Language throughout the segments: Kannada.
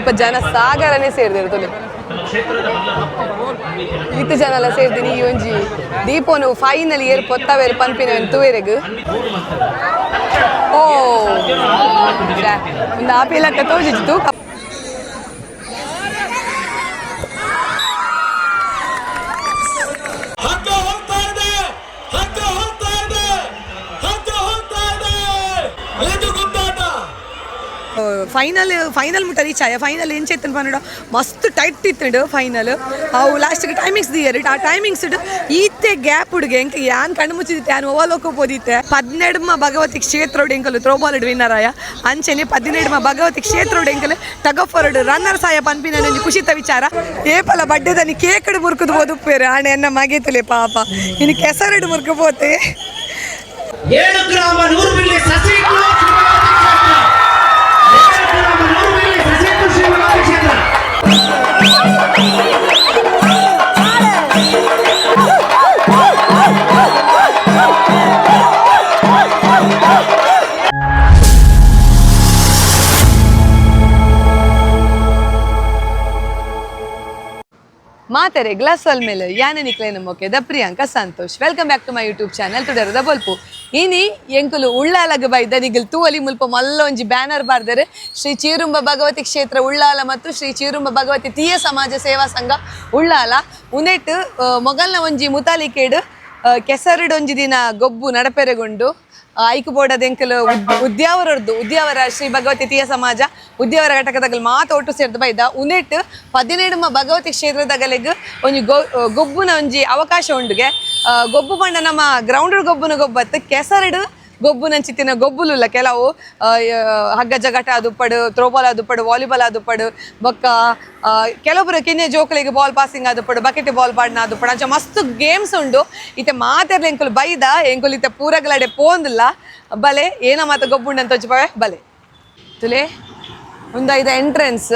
ಮುಲ್ಪ ಜನ ಸಾಗರನೇ ಸೇರಿದ್ರು ತುಲೆ ಇತ್ತು ಜನ ಎಲ್ಲ ಸೇರ್ತೀನಿ ಈ ಒಂಜಿ ದೀಪನು ಫೈನಲ್ ಏರ್ ಪೊತ್ತವೇರು ಪಂಪಿನ ತೂವೆರೆಗ್ ಓ ಒಂದು ಆಪಿಲಕ್ಕ ತೋಜಿತ್ತು ಫೈನಲ್ ಮುಟ್ಟ ರೀಚ್ ಆಯ ಫೈನಲ್ ಏನು ಚೇತನ್ ಪನ್ನಡ ಮಸ್ತ್ ಟೈಟ್ ಇತ್ತು ಫೈನಲ್ ಅವು ಲಾಸ್ಟ್ಗೆ ಟೈಮಿಂಗ್ಸ್ ದಿಯರು ಆ ಟೈಮಿಂಗ್ಸ್ ಈತೆ ಗ್ಯಾಪ್ ಹುಡುಗೆ ಎಂಕ ಯಾನ್ ಕಣ್ಣು ಮುಚ್ಚಿದಿತ್ತೆ ಯಾನ್ ಓವಲೋಕೋಬೋದಿತ್ತೆ 12ಮ ಭಗವತಿ ಕ್ಷೇತ್ರೋಡು ಎಂಕಲು ಥ್ರೋಬಾಲ್ ವಿನ್ನರ್ ಆಯ ಅಂಚೆನೆ 17ಮ ಭಗವತಿ ಕ್ಷೇತ್ರೋಡು ಎಂಕಲು ಟಗ್ ಆಫ್ ವಾರ್ ರನ್ನರ್ ಸಾಯ ಪನ್ಪಿನ ಒಂಜಿ ಖುಷಿತ ವಿಚಾರ ಏಪಲ ಬಡ್ಡೆದನಿ ಕೇಕಡು ಮುರ್ಕುದು ಬೋದುಪ್ಪೇರು ಆಣೆ ಎನ್ನ ಮಗೆತಲೆ ಪಾಪ ಇನ್ನು ಕೆಸರಡು ಮುರ್ಕು ಪೋತೆ 7 ಗ್ರಾಮ 100 ಮಿಲಿ ಸಸಿಹಿತ್ಲು ಮಾತರೆ ಗ್ಲಾಸ್ ವಾಲ್ ಮೇಲೆ ಯಾನೆ ನಿಕ್ಲೆ ನಮ್ಮೋಕೆ ದ Priyanka Santosh welcome back to my YouTube channel ತುಡರದ ಬೊಲ್ಪು ಇನಿ ಎಂಕುಲು ಉಳ್ಳಾಲಗ ಬೈದ ನಿಗಲ್ ತೂವಲಿ ಮುಲ್ಪ ಮಲ್ಲೊಂಜಿ ಬ್ಯಾನರ್ ಬಾರ್ದರೆ ಶ್ರೀ ಚೀರುಂಬ ಭಗವತಿ ಕ್ಷೇತ್ರ ಉಳ್ಳಾಲ ಮತ್ತು ಶ್ರೀ ಚೀರುಂಬ ಭಗವತಿ ತೀಯ ಸಮಾಜ ಸೇವಾ ಸಂಘ ಉಳ್ಳಾಲ ಉನೆಟ್ ಮೊಗಲ್ನ ಒಂಜಿ ಮುತಾಲಿಕೇಡು ಕೆಸರಡೊಂಜಿ ದಿನ ಗೊಬ್ಬು ನಡಪೆರೆಗೊಂಡು ಐಕು ಬೋರ್ಡದ ಎಂಕಲು ಉದ್ಯಾವರ ಶ್ರೀ ಭಗವತಿ ತೀಯ ಸಮಾಜ ಉದ್ಯಾವರ ಘಟಕದಾಗ ಮಾತು ಒಟ್ಟು ಸೇರ್ದು ಬೈದ ಉನೆಟ್ 17ಮ ಭಗವತಿ ಕ್ಷೇತ್ರದಾಗಲೆಗ್ ಒಂಜಿ ಗೊಬ್ಬುನ ಒಂಜಿ ಅವಕಾಶ ಉಂಡುಗೆ ಗೊಬ್ಬು ಪಂಡ ನಮ್ಮ ಗ್ರೌಂಡ್ ಗೊಬ್ಬುನ ಗೊಬ್ಬತ್ತು ಕೆಸರಡು ಗೊಬ್ಬುನಂಚಿತ್ತಿನ ಗೊಬ್ಬುಲುಲ್ಲ ಕೆಲವು ಹಗ್ಗ ಜಗಟ ಆದುಪ್ಪಡು ಥ್ರೋಬಾಲ್ ಆದುಪ್ಪಡು ವಾಲಿಬಾಲ್ ಆದುಪ್ಪಡು ಬೊಕ್ಕ ಕೆಲವೊಬ್ಬರು ಕಿನ್ನೆ ಜೋಕುಲಿಗೆ ಬಾಲ್ ಪಾಸಿಂಗ್ ಆದುಪ್ಪಡು ಬಕೆಟ್ ಬಾಲ್ ಪಾಡ್ನ ಆದುಪ್ಪಡು ಅಂಚ ಮಸ್ತ್ ಗೇಮ್ಸ್ ಉಂಡು ಇತ್ತೆ ಮಾತೆರ್ಲ ಎಂಕುಲು ಬೈದ ಎಂಕುಲು ಇತ್ತೆ ಪೂರಗಳಡೆ ಪೋಂದಿಲ್ಲ ಬಲೆ ಏನ ಮಾತ ಗೊಬ್ಬುಂಡಂತ ತೋಚಿಪಾವೆ ಬಲೆ ತುಲೆ ಒಂದು ಐದು ಎಂಟ್ರೆನ್ಸ್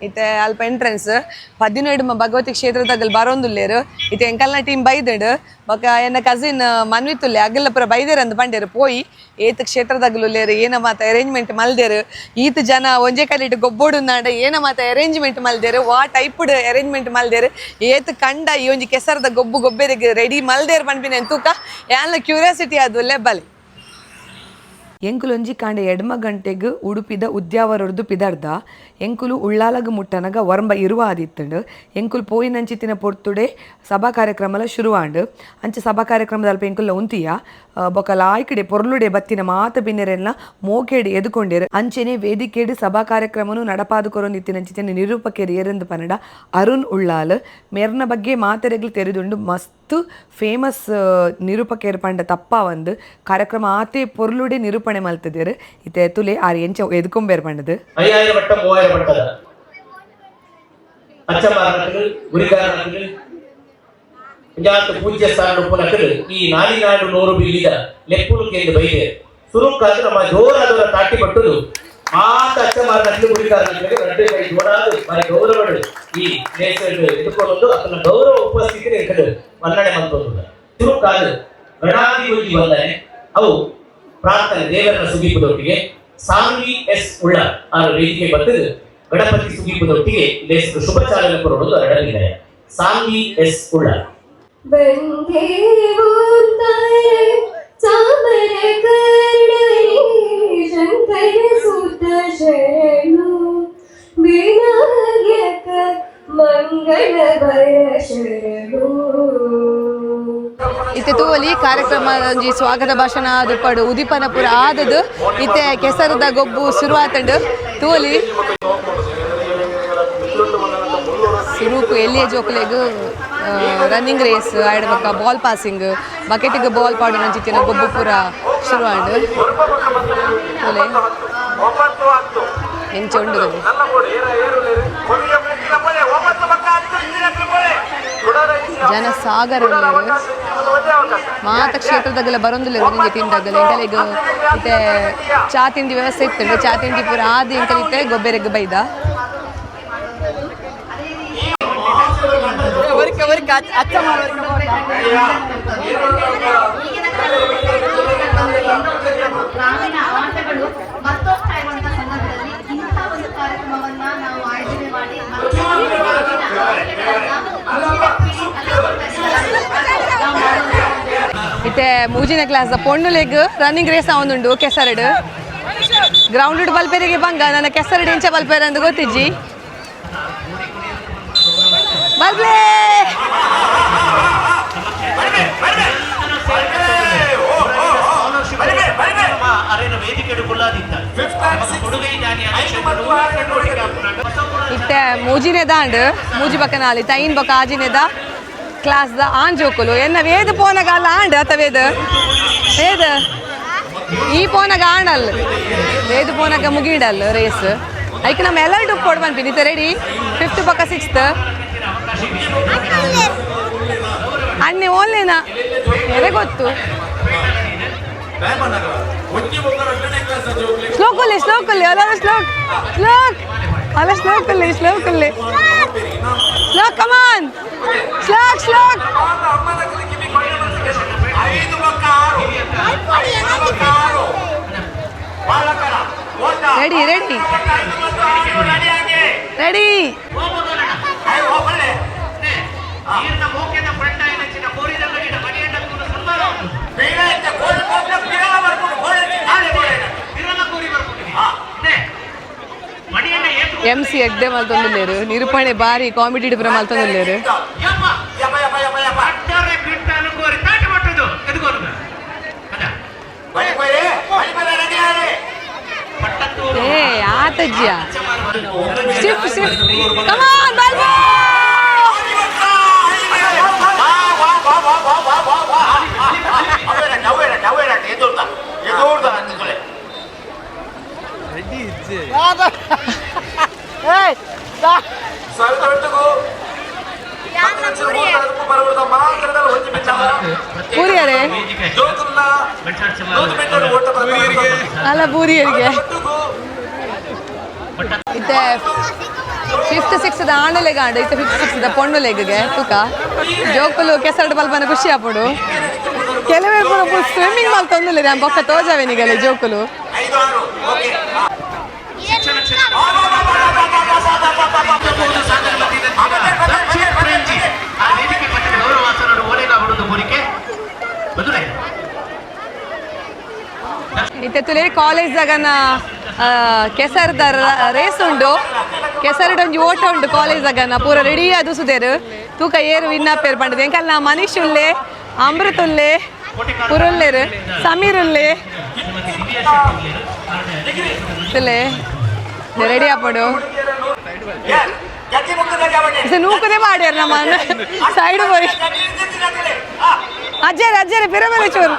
ಇತ್ತೆ ಅಲ್ಪ ಎಂಟ್ರೆನ್ಸ್ 17ಮ ಭಗವತಿ ಕ್ಷೇತ್ರದಾಗ ಬರೋಂದುಲ್ಲೇರು ಇತ್ತೆ ಎಂಕಲ್ನ ಟೀಮ್ ಬೈದಡು ಬೊಕ್ಕ ಎನ್ನ ಕಸಿನ್ ಮನ್ವಿತ್ತುಲ್ಲೆ ಅಗಲ್ಲ ಪುರ ಬೈದೇರು ಅಂದ್ ಬಂಡೇರು ಪೋಯಿ ಏತ್ ಕ್ಷೇತ್ರದಾಗಲುಲ್ಲೇರು ಏನ ಮಾತ ಅರೇಂಜ್ಮೆಂಟ್ ಮಲ್ದೇರು ಈತ್ ಜನ ಒಂಜೆ ಕಲಿಟ್ಟು ಗೊಬ್ಬೋಡು ನಾಡ ಏನ ಮಾತ ಅರೇಂಜ್ಮೆಂಟ್ ಮಲ್ದೇರು ವಾ ಟೈಪ್ಡ್ ಅರೇಂಜ್ಮೆಂಟ್ ಮಲ್ದೇರು ಏತ್ ಕಂಡ ಈ ಒಂಜಿ ಕೆಸರದ ಗೊಬ್ಬೆರಿಗೆ ರೆಡಿ ಮಲ್ದೇರು ಪನ್ಪಿನ ಎಂತೂಕ ಯಾನ್ಲ ಕ್ಯೂರಿಯಾಸಿಟಿ ಆದುಲ್ಲೆ ಬಲೆ ಎಂಕುಲು ಒಂಜಿ ಕಾಂಡೆ 2 ಗಂಟೆಗೆ ಉಡುಪಿದ ಉದ್ಯಾವರದ್ದು ಪಿದರ್ದ ಎಂಕುಲು ಉಳ್ಳಾಲಗ ಮುಟ್ಟನಗ ವರ್ಂಬ ಇರುವ ಆದಿತ್ತಂಡು ಎಂಕುಲು ಪೋಯಿನಂಚಿತ್ತಿನ ಪೊರ್ತುಡೆ ಸಭಾ ಕಾರ್ಯಕ್ರಮಲ ಶುರುವಾಂಡು ಅಂಚೆ ಸಭಾ ಕಾರ್ಯಕ್ರಮದ ಅಲ್ಪ ಎಂಕುಲ ಉಂತಿಯ ಬೊಕ ಲಾಯ್ಕಡೆ ಪೊರ್ಲುಡೆ ಬತ್ತಿನ ಮಾತ ಬಿನ್ನೆರೆಲ್ಲ ಮೋಕೆಡು ಎದುಕೊಂಡೇರು ಅಂಚೆನೆ ವೇದಿಕೆಡು ಸಭಾ ಕಾರ್ಯಕ್ರಮನು ನಡಪಾದು ಕೊರೊಂದಿತ್ತಿನಂಚಿತ್ತಿನ ನಿರೂಪಕರು ಏರೆಂದು ಪನ್ನಡ ಅರುಣ್ ಉಳ್ಳಾಲ್ ಮೇರ್ನ ಬಗ್ಗೆ ಮಾತೆರೆಗ್ಲು ತೆರೆದುಂಡು ಮಸ್ತ್ ಫೇಮಸ್ ನಿರೂಪಕರು ಪಂಡ ತಪ್ಪ ಒಂದು ಕಾರ್ಯಕ್ರಮ ಆತೆ ಪೊರ್ಲುಡೆ ನಿರೂಪಣೆ ಮಲ್ತಿದ್ದೇರು ಇತ್ತೆ ತುಲೆ ಆರು ಎಂಚ ಎದುಕೊಂಬೇರು ಪಂಡದು 5000 ವಟ್ಟ 3000 ವಟ್ಟದ ಅಚ್ಚಮಾರಕಗಳು ಗುರಿಕಾರಕಗಳು ಜಾತ ಪೂಜ್ಯ ಸ್ಥಾನ ಉಪನಕರು ಈ ನಾಲಿನಾಡು 100 ಬಿಲ್ಲಿದ ಲೆಪ್ಪುಲು ಕೇಂದ್ರ ಬೈದೆ ಸುರುಕಾದ ನಮ್ಮ ಜೋರಾದವರ ತಾಟಿ ಪಟ್ಟುದು ಮಾತ ಅಚ್ಚಮಾರಕಗಳು ಗುರಿಕಾರಕಗಳಿಗೆ ರಡ್ಡೆ ಕೈ ಜೋರಾದು ಮರ ಗೌರವಗಳು ಈ ದೇಶಗಳು ಎದುಕೊಳ್ಳೋದು ಅದನ್ನ ಗೌರವ ಉಪಸ್ಥಿತಿ ಎಂಕಡು ಮನ್ನಣೆ ಮಂತೋದು ಸುರುಕಾದ ಗಣಾದಿ ಹೋಗಿ ಬಂದರೆ ಅವು ಪ್ರಾರ್ಥನೆ ದೇವರನ್ನ ಸುಗೀಪದೊಟ್ಟಿಗೆ ಸಾಂಗಿ ಎಸ್ ಉಳ್ಳ ಆ ವೇದಿಕೆ ಬರ್ತದೆ ಗಣಪತಿ ಸುಗೀಪದೊಟ್ಟಿಗೆ ದೇಶದ ಶುಭ ಚಾಲನೆ ಕೊಡೋದು ಅರಡಲಿದೆ ಸಾಂಗಿ ಎಸ್ ಉಳ್ಳ ಇತ್ತೆ ತೂವಲಿ ಕಾರ್ಯಕ್ರಮ ಒಂಜಿ ಸ್ವಾಗತ ಭಾಷಣ ಆದುಪ್ಪಡು ಉದಿಪನ ಪುರ ಆದದು ಇತ್ತೆ ಕೆಸರದ ಗೊಬ್ಬು ಶುರುವಾತಂಡು ತೂವಲಿ ಶುರುಕು ಎಲ್ಲಿಯ ಜೋಕುಲೆಗ್ ರನ್ನಿಂಗ್ ರೇಸ್ ಆಡ್ಬೇಕ ಬಾಲ್ ಪಾಸಿಂಗ್ ಬಕೆಟಿಗೆ ಬಾಲ್ ಪಾಡು ಅಂಚಿತ್ತಿನ ಗೊಬ್ಬು ಪೂರ ಶುರುವಾಂಡು ತೂಲೆ ಎಂಚ ಉಂಡು ಜನ ಸಾಗರ ಮಾತ ಕ್ಷೇತ್ರದಾಗೆಲ್ಲ ಬರೋದಿಲ್ಲ ನಿಮಗೆ ತಿಂದಾಗಲ್ಲ ಎಂಕಲಿಗೆ ಇತ್ತೆ ಚಾ ತಿಂಡಿ ವ್ಯವಸ್ಥೆ ಇತ್ತು ಚಾ ತಿಂಡಿ ಪೂರ ಆದಿ ಎಂಕಲಿತ್ತೆ ಗೊಬ್ಬೆರೆಗೆ ಬೈದ ಗ್ರಾಮೀಣ ಆಟಗಳು ಮತ್ತೊಂದು ಸಂದರ್ಭದಲ್ಲಿ ಇಂತಹ ಒಂದು ಕಾರ್ಯಕ್ರಮವನ್ನ ನಾವು ಮೂಜಿನ ಕ್ಲಾಸ್ ಪೊಣ್ಣು ಲೆಗ್ ರನ್ನಿಂಗ್ ರೇಸ್ ಅವನುಂಡು ಕೆಸರಡು ಗ್ರೌಂಡ್ ಬಲ್ಪೇರಿಗೆ ಬಂಗ ನನ್ನ ಕೆಸರಡು ಇಂಚ ಬಲ್ಪೇರ ಅಂತ ಗೊತ್ತಿಜ್ಜಿ ಬಲ್ಪ್ಲೇ ಇತ್ತೆ ಮೂಜಿನೇ ದಾಂಡ್ ಮೂಜಿ ಪಕ್ಕನ ಅಲ್ಲಿ ತೈನ್ ಬಕ್ಕ ಆಜಿನೇದ ಕ್ಲಾಸ್ ದ ಆನ್ ಜೋಕುಲು ಎನ್ನ ವೇದ ಪೋನಗ ಅಲ್ಲ ಆಂಡ್ ಅತ ವೇದ ವೇದ ಈ ಪೋನಗ ಆಂಡಲ್ಲ ವೇದ ಪೋನಗ ಮುಗಿಡಲ್ಲ ರೇಸ್ ಐಕ್ ನಮ್ಮ ಎಲ್ಲರೂ ಕೊಡ್ ಬಂದ್ಬಿನಿ ರೆಡಿ 5th ಪಕ್ಕ 6th ಅನ್ನೆ ಓನ್ಲೇನಾ ಎರೆ ಗೊತ್ತು ಸ್ಲೋಕಲ್ಲಿ ಸ್ಲೋಕಲ್ಲಿ ಅಲ್ಲ ಸ್ಲೋಕ್ ಸ್ಲೋಕ್ ಅಲ್ಲ ಸ್ಲೋಕಲ್ಲಿ ಸ್ಲೋಕಲ್ಲಿ ಸ್ಲೋಕ್ ಕಮಾನ್ ಸ್ಲೋಕ್ ಸ್ಲೋಕ್ ರೆಡಿ ರೆಡಿ ರೆಡಿ MC ಎಡ್ಡೆ ಮಲ್ತೊಂದಿಲ್ಲೇರು ನಿರೂಪಣೆ ಬಾರಿ ಕಾಂಪಿಟೇಟಿವ್ ಮಲ್ತೊಂದಿಲ್ಲೇರು ಏ ಆತಜ್ಜಿಯ ಶಿಫ್ಟ್ ಶಿಫ್ಟ್ ಕಮಾನ್ ಬಾಲ್ಬೋ ಪೂರಿಯರೇ ಅಲ್ಲ ಪೂರಿಯರಿಗೆ ಇತ್ತೆ 5th 6th ಆಂಡಲೆಗ ಆಂಡ ಇತ್ತೆ 5th 6th ಪೊಣ್ಣು ಲೆಗ್ಗೆ ತೂಕ ಜೋಕುಲು ಕೆಸರಡು ಬಲ್ಪನ ಖುಷಿ ಆಪುಡು ಕೆಲವೇ ಸ್ವಿಮ್ಮಿಂಗ್ ಮಾಲ್ ತೊಂದಿಲ್ಲ ನಾನು ಬೊಕ್ಕ ತೋಜಾವೆನಿಗಲೆ ಜೋಕುಲು ಇತ್ತೆ ಕಾಲೇಜ್ದಾಗನ ಕೆಸರದ ರೇಸ್ ಉಂಡು ಕೆಸರಡೊಂಜಿ ಓಟ ಉಂಡು ಕಾಲೇಜ್ದಾಗನ ಪೂರ ರೆಡಿ ಅದು ಸುದೇರು ತೂಕ ಏರು ವಿನ್ನಪ್ಪೇರು ಪಂಡದು ಎಂಕಲ್ಲ ಮನೀಶ್ ಉಲ್ಲೆ ಅಮೃತ್ ಉಲ್ಲೆ ಪುರುಲ್ಲೇರು ಸಮೀರ್ ಉಲ್ಲೆ ರೆಡಿ ಆಪಡು ನೂಕದೆ ಮಾಡ್ಯಾರ ನಮ್ಮ ಸೈಡ್ ಹೋಗಿ ಅಜ್ಜಾರೆ ಅಜ್ಜಾರೆ ಪಿರಮೇಲೆ ಚೂರು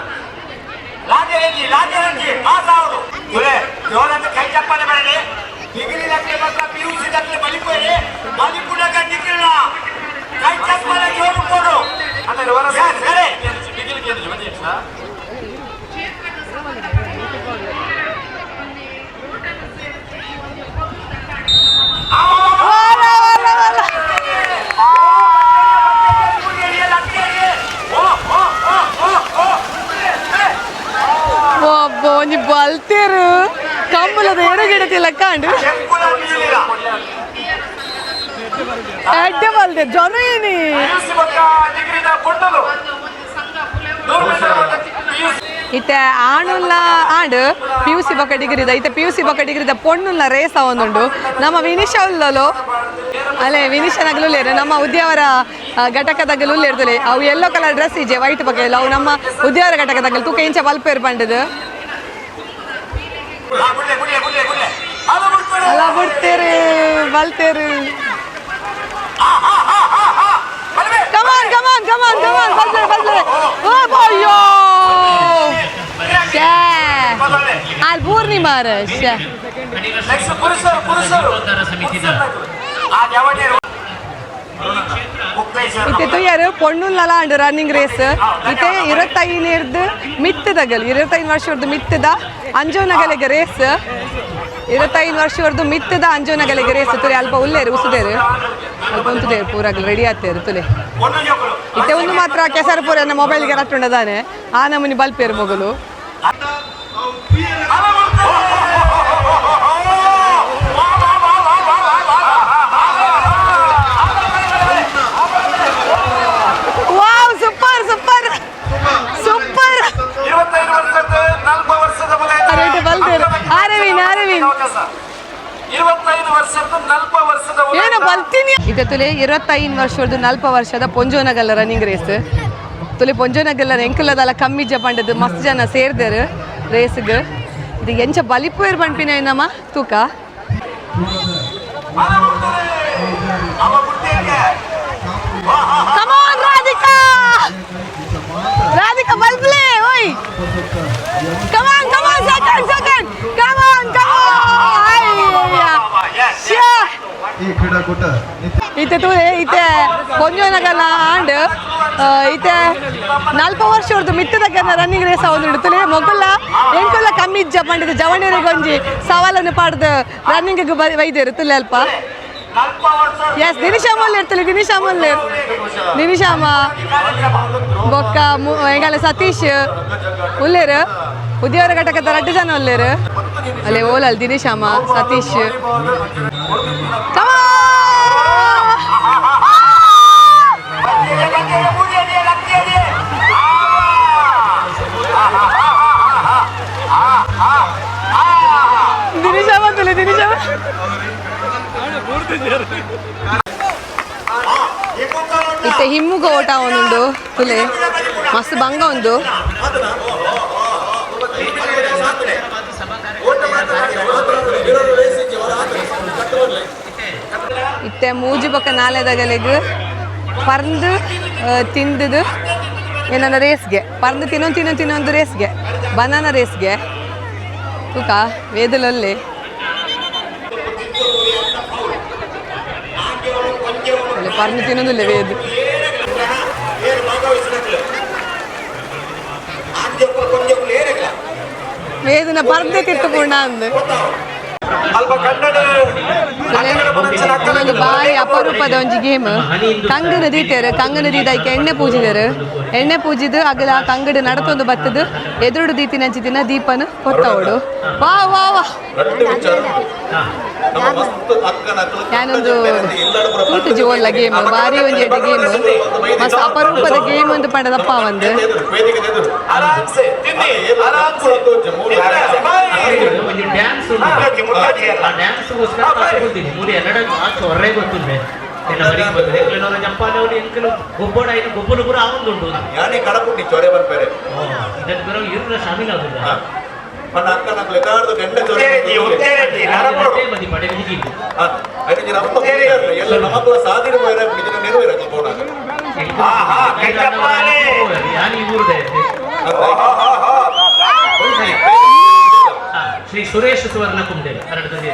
ಒಬ್ಬ ಒಂಜಿ ಬಲ್ತೇರು ಕಂಬಲದ ಎಡಗಿಡತಿಲ್ಲ ಕಾಂಡು ಎಡ್ಡೆ ಬಲ್ತೆ ಜನ ಏನಿ ಇತ್ತೆ ಆಣುಲ್ಲ ಆಂಡ್ PUC ಬೊಕ್ಕ ಡಿಗ್ರಿದ ಇತ್ತೆ PUC ಬೊಕ್ಕ ಡಿಗ್ರಿದ ಪೊಣ್ಣುಲ್ಲ ರೇಸ್ ಅವೊಂದುಂಡು ನಮ್ಮ ವಿನಿಶ ಉಲ್ಲಲು ಅಲ್ಲೇ ವಿನಿಶನಗಲುಲ್ಲೇರು ನಮ್ಮ ಉದ್ಯಾವರ ಘಟಕದಾಗಲುಲ್ಲೇರ್ದಲೆ ಅವು ಯೆಲ್ಲೋ ಕಲರ್ ಡ್ರೆಸ್ ಇಜ್ಜೆ ವೈಟ್ ಬಗ್ಗೆ ಅವು ನಮ್ಮ ಉದ್ಯಾವರ ಘಟಕದಾಗಲು ತೂಕ ಇಂಚ ಬಲ್ಪೇರು ಪಂಡದು ಅಲ್ಲ ಬಿಡ್ತೇರು ಬಲ್ತೇರು ಕಮಾನ್ ಕಮಾನ್ ಕಮಾನ್ ಕಮಾನ್ ಬಲ್ತೇರು ಬಲ್ತೇರು ಓ ಅಯ್ಯೋ ಅಲ್ಲಿ ಪೂರ್ಣಿಮಾರ ಇತ್ತೆ ತುಯ್ಯಾರು ಪೊಣ್ಣುಲ್ಲಲ ಅಂಡ್ ರನ್ನಿಂಗ್ ರೇಸ್ ಇತ್ತೆ 25 ಮಿತ್ತದಗಲ್ 25 ವರ್ಷದ ಮಿತ್ತದ ಅಂಜೋನಗಲೆಗೆ ರೇಸ್ 25 ವರ್ಷದ ಮಿತ್ತದ ಅಂಜೋನಗಲೆಗೆ ರೇಸ್ ತುಲೆ ಅಲ್ಪ ಉಲ್ಲೇರು ಉಸುದೇರು ಅಲ್ಪ ಉಂತುದೇರು ಪೂರಾಗಲು ರೆಡಿ ಆಗ್ತೇರು ತುಲೆ ಇತ್ತೆ ಒಂದು ಮಾತ್ರ ಕೆಸರು ಪೂರ ನನ್ನ ಮೊಬೈಲ್ಗೆ ರಟ್ಟುಂಡದಾನೆ ಆ ನಮೂನಿ ಬಲ್ಪೇರು ಮೊಗಲು ವಾವ್ ಸೂಪರ್ ಸೂಪರ್ ಸೂಪರ್ ಏನು ಬರ್ತೀನಿ ಇದು ತುಲೆ 25 ವರ್ಷದ 40 ವರ್ಷದ ಪೊಂಜೋನಗಲ್ಲ ರನ್ನಿಂಗ್ ರೇಸ್ ತುಲೆ ಪೊಂಜೋನಗಲ್ಲ ಎಂಕಲದಲ್ಲ ಕಮ್ಮಿ ಜಪಂಡದು ಮಸ್ತ್ ಜನ ಸೇರ್ದರು ರೇಸ್ಗೆ ಇದು ಎಂಚ ಬಲಿಪೋಯರ್ ಪಂಪಿನ ನಮ್ಮ ತೂಕ ರಾಧಿಕಾ ಬಲ್ಪ್ಲೇ ಓಯ್ come on second come on ಇತ್ತೆ ತುಲೆ ಇತ್ತೆ ಪೊಂಜೋನಗಲ್ಲ ಆಂಡ್ ಇತ್ತೆ 40 ವರ್ಷ ಹೊರತು ಮಿತ್ತದಕ್ಕೆ ರನ್ನಿಂಗ್ ರೇಸ್ ಅವನು ತುಲೆ ಮೊಗಲ ಎಂಕಲ್ಲ ಕಮ್ಮಿ ಜಪಂಡಿದ್ದು ಜವಣಿಯರಿಗೆ ಒಂಜಿ ಸವಾಲನ್ನು ಪಾಡ್ದು ರನ್ನಿಂಗ್ ವೈದ್ಯರು ತುಲೆ ಅಲ್ಪ ಎಸ್ ದಿನಿಶಾಮಲ್ಲಿ ಇರ್ತಲೆ ದಿನಿಶಾಮ ಬೊಕ್ಕ ಹೆಂಗಲ್ಲ ಸತೀಶ್ ಉಲ್ಲೇರು ಉದ್ಯಾವರ ಘಟಕದ 2 ಜನ ಉಲ್ಲೇರು ಅಲ್ಲೇ ಓಲಲ್ ದಿನಿಶಾಮ ಸತೀಶ್ ದಿನಿಶಾಮ ತುಲೆ ದಿನಿಶಾಮ ಇತ್ತೆ ಹಿಮ್ಮುಗ ಓಟ ಅವನೊಂದು ತುಲೆ ಮಸ್ತ್ ಬಂಗ ಒಂದು ಇತ್ತೆ ಮೂಜಿ ಪಕ್ಕ ನಾಲೆದಗಲೆಗ್ ಪರ್ದು ತಿಂದದು ಏನನ್ನ ರೇಸ್ಗೆ ಪರ್ದು ತಿನ್ನೊಂದು ರೇಸ್ಗೆ ಬನಾನ ರೇಸ್ಗೆ ತೂಕ ವೇದಲಲ್ಲಿ പറഞ്ഞു തിന്നൊന്നുമില്ല വേദ് വേദന പറഞ്ഞേ തിട്ടുപോണ ಬಾರಿ ಅಪರೂಪದ ಒಂಜಿ ಗೇಮ್ ಕಂಗನ ದೀತೆರು ಕಂಗನ ದೀದಾಯ್ಕೆ ಎಣ್ಣೆ ಪೂಜಿದು ಅಗಲ ಕಂಗಡು ನಡತೊಂದು ಬತ್ತದು ಎದುರುಡು ದೀತಿನಂಚಿ ದಿನ ದೀಪನು ಕೊತ್ತವಡು ವಾ ವಾ ವಾ ഞാനൊಂದು ತೂತು ಜೋಲ್ಲ ಗೇಮ್ ಬಾರಿ ಒಂಜಿ ಗೇಮ್ ಮಸ್ತ್ ಅಪರೂಪದ ಗೇಮ್ ಒಂದು ಪಂಡದಪ್ಪ ಒಂದು ಗೊಬ್ಬರು ಕೂಡ ಆವೊಂದುಂಟು ಯಾನೇ ಕಡಪುಟ್ಟಿ ಚೊರೆ ಬರ್ತಾರೆ ಇದಕ್ಕೆ ಬರೋ ಇರುನ ಶಾಮಿಲ್ ಆಗುದು ಪನ್ನ ಅಕ್ಕನ ಲೆಗಾರ್ದು ಗಂಡ ಚೊರೆ ಈ ಉತ್ತೇರಕ್ಕೆ ನರಪಡು ಮದಿ ಪಡೆ ಬಿಗಿದು ಐದು ನಮ್ಮ ಕೇಳಿರಲ್ಲ ಎಲ್ಲ ನಮಗಳ ಸಾಧಿರ ಹೋಯರ ಬಿಡಿನ ನೆರವೇರಕ್ಕೆ ಹೋದಾಗ ಆಹಾ ಕೆಟ್ಟಪ್ಪಾನೆ ಯಾನಿ ಊರ್ದೆ ಶ್ರೀ ಸುರೇಶ್ ಸುವರ್ಣ ಕುಂಡೆ ಕನ್ನಡದಲ್ಲಿ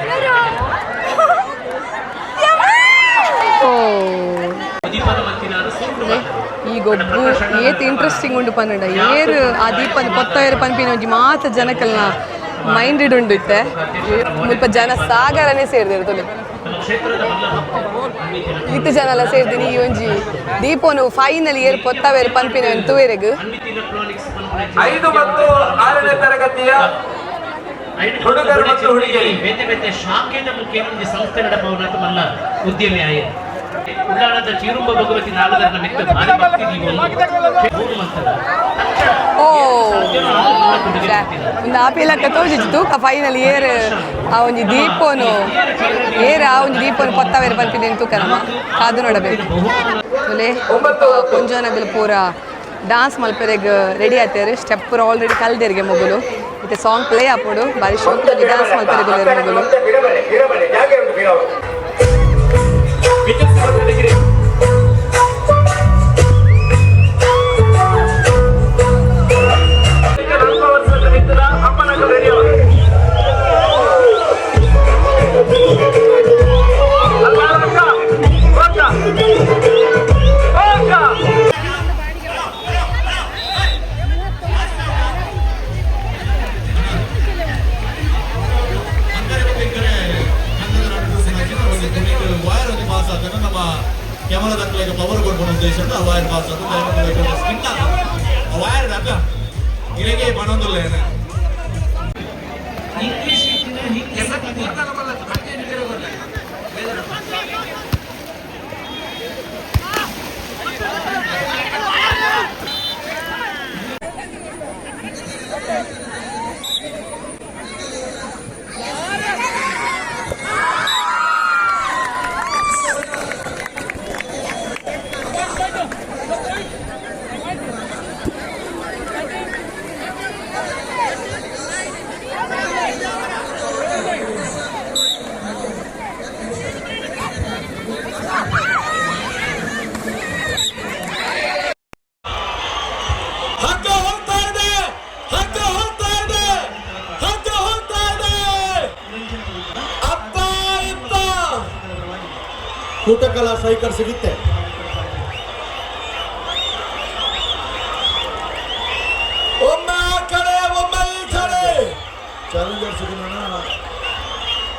ಈ ಗೊಬ್ಬು ಏತ್ ಇಂಟ್ರೆಸ್ಟಿಂಗ್ ಉಂಡು ಪನ್ನಡ ಏರು ಆ ದೀಪದ ಕೊತ್ತವೇರು ಪನ್ಪಿನ ಒಂಜಿ ಮಾತ ಜನಕಲ್ನ ಮೈಂಡೆಡ್ ಉಂಡು ಇತ್ತೆ ಮುಲ್ಪ ಜನ ಸಾಗರನೇ ಸೇರಿದಿರ್ತದೆ ಇತ್ತು ಜನ ಎಲ್ಲ ಸೇರ್ತೀನಿ ಈ ಒಂಜಿ ದೀಪನು ಫೈನಲ್ ಏರು ಕೊತ್ತವೇರು ಪನ್ಪಿನ ತೂವೆರೆಗು 5 ಮತ್ತು 6ನೇ ತರಗತಿಯ ಹುಡುಗರು ಮತ್ತು ಹುಡುಗಿಯರು ಬೇತೆ ಬೇತೆ ಶಾಖೆದ ಮುಖ್ಯ ಒಂದು ಸಂಸ್ಥೆ ನಡಪವನಾತ ಮಲ್ಲ ಉದ್ಯಮಿ ಆಯಿತು ಉಳ್ಳಾಳದ ಚೀರುಂಬ ಭಗವತಿ ನಾಳದನ್ನ ಮೆತ್ತ ಭಾರಿ ಭಕ್ತಿ ಓ ಒಂದು ಆಪಿಲಕ್ಕ ತೋಜಿತ್ತು ಫೈನಲ್ ಏರ್ ಆ ಒಂಜಿ ದೀಪನು ಏರ್ ಆ ಒಂಜಿ ದೀಪನು ಕೊತ್ತವೇರು ಪನ್ಪಿನ ತೂಕ ನಮ್ಮ ಕಾದು ನೋಡಬೇಕು ಕೊಂಜೋನಗಲು ಪೂರ ಡಾನ್ಸ್ ಮಲ್ಪೆರೆಗ್ ರೆಡಿ ಆಯ್ತಾರೆ ಸ್ಟೆಪ್ ಪೂರ ಆಲ್ರೆಡಿ ಕಲ್ದೇರಿಗೆ ಮೊಗಲು ಮತ್ತೆ ಸಾಂಗ್ ಪ್ಲೇ ಆಪೋಡು ಬಾರಿ ಶೋಕಿ ಡಾನ್ಸ್ ಮಲ್ಪೆರೆಗುಲೇರು ಮೊಗಲು ಕ್ಯಾಮರಾದಾಗ ಪವರ್ ಕೊಡ್ಕೊಂಡು ಉದ್ದೇಶ ಆ ವೈರ್ ಪಾಸ್ ಅದು ಸ್ಕಿನ್ ಆ ವೈರ್ ಅದ ಇರಗೆ ಬನೊಂದಿಲ್ಲ ಏನ ಇಂಗ್ಲಿಷ್ ಕೂಟಕಲಾ ಸ್ಟ್ರೈಕರ್ ಸಿಗುತ್ತೆ. ಒಮ್ಮೆ ಆ ಕಡೆ ಒಮ್ಮೆ ಈ ಕಡೆ. Challengers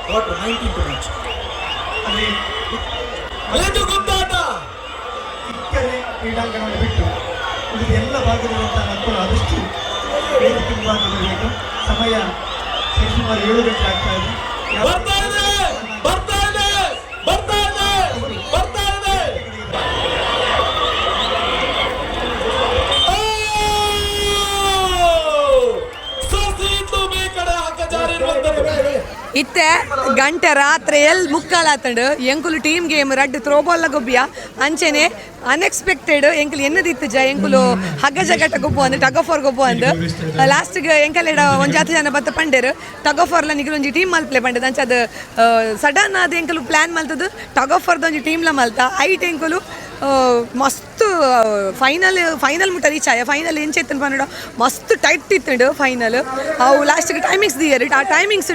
quarter 19th match. ಇದು ಗುದ್ದಾಟ. ಇಕ್ಕರೆ ಕ್ರೀಡಾಂಗಣವನ್ನು ಬಿಟ್ಟು ಉಳಿದ ಎಲ್ಲ ಭಾಗದಲ್ಲಿರುವಂತಹ ಮಕ್ಕಳು ಆದಷ್ಟು ವೇದಿಕೆ ಮುಂಭಾಗದಲ್ಲಿರಬೇಕು. ಸಮಯ ಸುಮಾರು 7 ಗಂಟೆ ಆಗ್ತಾ ಇದೆ. ಬರ್ತಾ ಇದೆ ಬರ್ತಾ ಇದೆ ಬರ್ತಾ ಇದೆ ಬರ್ತಾ ಇದೆ. ಸಸಿಹಿತ್ಲು ಈ ಕಡೆ ಹಕ್ಕ ಜಾರಿರುವಂತದ್ದು. ಇತ್ತೆ ಗಂಟೆ ರಾತ್ರಿ ಎಲ್ಲಿ ಮುಕ್ಕಾಲಾತಂಡು ಎಂಕುಲು ಟೀಮ್ ಗೇಮ್ ರಡ್ಡು ಥ್ರೋಬಾಲ್ ಗೊಬ್ಬಿಯ ಅಂಚೆನೆ ಅನ್ಎಕ್ಸ್ಪೆಕ್ಟೆಡ್ ಎಂಕುಲು ಎನ್ನದಿತ್ತು ಎಂಕುಲು ಹಗ್ಗ ಜಗಟ್ಟ ಗೊಬ್ಬು ಅಂದು ಟಗ್ ಆಫ್ ವಾರ್ ಗೊಬ್ಬು ಅಂದು ಲಾಸ್ಟ್ಗೆ ಎಂಕಲೆಡ ಒಂದು 10 ಜನ ಬತ್ತ ಪಂಡೇರು ಟಗ್ ಆಫ್ ವಾರ್ಲ ನಿಗಲು ಒಂಜಿ ಟೀಮ್ ಮಲ್ಪ್ಲೆ ಪಂಡದ ಅಂಚ ಅದು ಸಡನ್ ಅದು ಎಂಕಲು ಪ್ಲ್ಯಾನ್ ಮಲ್ತದ್ದು ಟಗ್ ಆಫ್ ವಾರ್ದ ಒಂಜಿ ಟೀಮ್ಲ ಮಲ್ತ ಐಟ್ ಎಂಕುಲು ಮಸ್ತ್ ಫೈನಲ್ ಮುಟ್ಟ ರೀಚ್ ಆಯ. ಫೈನಲ್ ಎಂಚೆತ್ತನ ಪನ್ನಡ ಮಸ್ತ್ ಟೈಟ್ ಇತ್ತುಂಡು ಫೈನಲ್. ಅವು ಲಾಸ್ಟ್ಗೆ ಟೈಮಿಂಗ್ಸ್ ದಿಯರು ಆ ಟೈಮಿಂಗ್ಸ್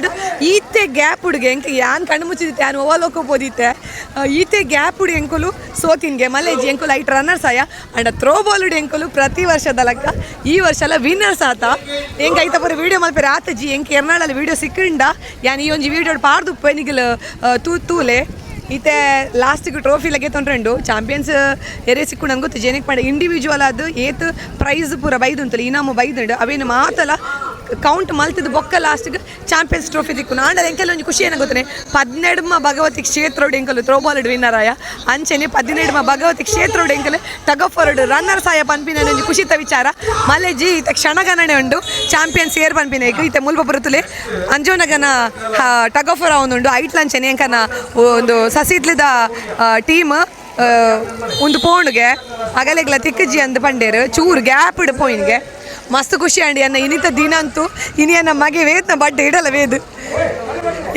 ಈತೆ ಗ್ಯಾಪ್ ಹುಡುಗೆ ಎಂಕ ಯಾನ್ ಕಣ್ಣು ಮುಚ್ಚಿದಿತ್ತೆ ಯಾನು ಓವಲೋಕೋಬೋದಿತ್ತೆ ಈತೆ ಗ್ಯಾಪ್ ಹುಡು ಎಂಕುಲು ಸೋತಿನ್ಗೆ ಮಲೇಜಿ ಎಂಕುಲು ಐಟ್ ರನ್ನರ್ಸ್ ಆಯ ಅಂಡ್ ಥ್ರೋಬಾಲ್ ಹುಡು ಎಂಕುಲು ಪ್ರತಿ ವರ್ಷದ ಲೆಕ್ಕ ಈ ವರ್ಷ ಎಲ್ಲ ವಿನ್ನರ್ಸ್ ಆತ. ಎಂಕ ಐತ ಪರ ವೀಡಿಯೋ ಮಲ್ಪೇರೆ ಆತಜಿ ಎಂಕ ಎರ್ನಾಳಲ್ಲಿ ವೀಡಿಯೋ ಸಿಕ್ಕಿಂಡ ಯಾನ್ ಈ ಒಂಜಿ ವೀಡಿಯೋ ಪಾರ್ದುಪ್ಪೆ ನಿಗಲು ತೂಲೆ ಈತೆ ಲಾಸ್ಟಿಗೆ ಟ್ರೋಫಿ ಲಗ್ಗೆ ತೊಂಡ್ರೆಂಡು ಚಾಂಪಿಯನ್ಸ್ ಎರೆ ಸಿಕ್ಕು ನಂಗೆ ಗೊತ್ತು ಜನಕ್ಕೆ ಮಾಡಿ ಇಂಡಿವಿಜುವಲ್ ಅದು ಏತ್ ಪ್ರೈಸ್ ಪೂರ ಬೈದು ಅಂತಲ್ಲ ಇನಾಮು ಬೈದುಂಡು ಅವೇನು ಮಾತಲ್ಲ ಕೌಂಟ್ ಮಲ್ತಿದ್ದು ಬೊಕ್ಕ ಲಾಸ್ಟಿಗೆ ಚಾಂಪಿಯನ್ಸ್ ಟ್ರೋಫಿ ತಿಕ್ಕು ನಾಂಡ ಎಂಕೆಲ್ಲ ಒಂದು ಖುಷಿ ಏನಾಗ ಗೊತ್ತೇ 12ಮ ಭಗವತಿ ಕ್ಷೇತ್ರೋಡು ಎಂಕಲು ಥ್ರೋಬಾಲ್ ವಿನ್ನರ್ ಆಯ ಅಂಚೆನೆ 17ಮ ಭಗವತಿ ಕ್ಷೇತ್ರೋಡು ಎಂಕಲು ಟಗ್ ಆಫ್ ವಾರ್ ರನ್ನರ್ಸ್ ಆಯ ಪನ್ಪಿನ ಒಂದು ಖುಷಿತ ವಿಚಾರ ಮಲೆಜಿ ಈತ ಕ್ಷಣಗಣನೆ ಉಂಡು ಚಾಂಪಿಯನ್ಸ್ ಏರ್ ಪನ್ಪಿನ ಈಗ ಮುಲ್ಪ ಬರುತ್ತಲೆ ಅಂಜೋನಗನ ಟಗ್ ಆಫ್ ವಾರ್ ಅವನುಂಡು ಐಟ್ ಲಂಚನೆ ಎಂಕನ ಒಂದು ಸಸಿಹಿತ್ಲುದ ಟೀಮ್ ಒಂದು ಪೋಣ್ಗೆ ಅಗಲೆಗ್ಲ ತಿಕ್ಕಜಿ ಅಂದು ಪಂಡೇರು ಚೂರು ಗ್ಯಾಪ್ ಇಡು ಪೋಯಿನ್ಗೆ ಮಸ್ತ್ ಖುಷಿ ಅಂಡಿ ಅನ್ನ ಇನ್ನಿತ ದಿನ ಅಂತೂ ಇನಿಯನ್ನ ಮಗೆ ವೇದ್ನ ಬಡ್ಡೆ ಇಡಲ್ಲ ವೇದು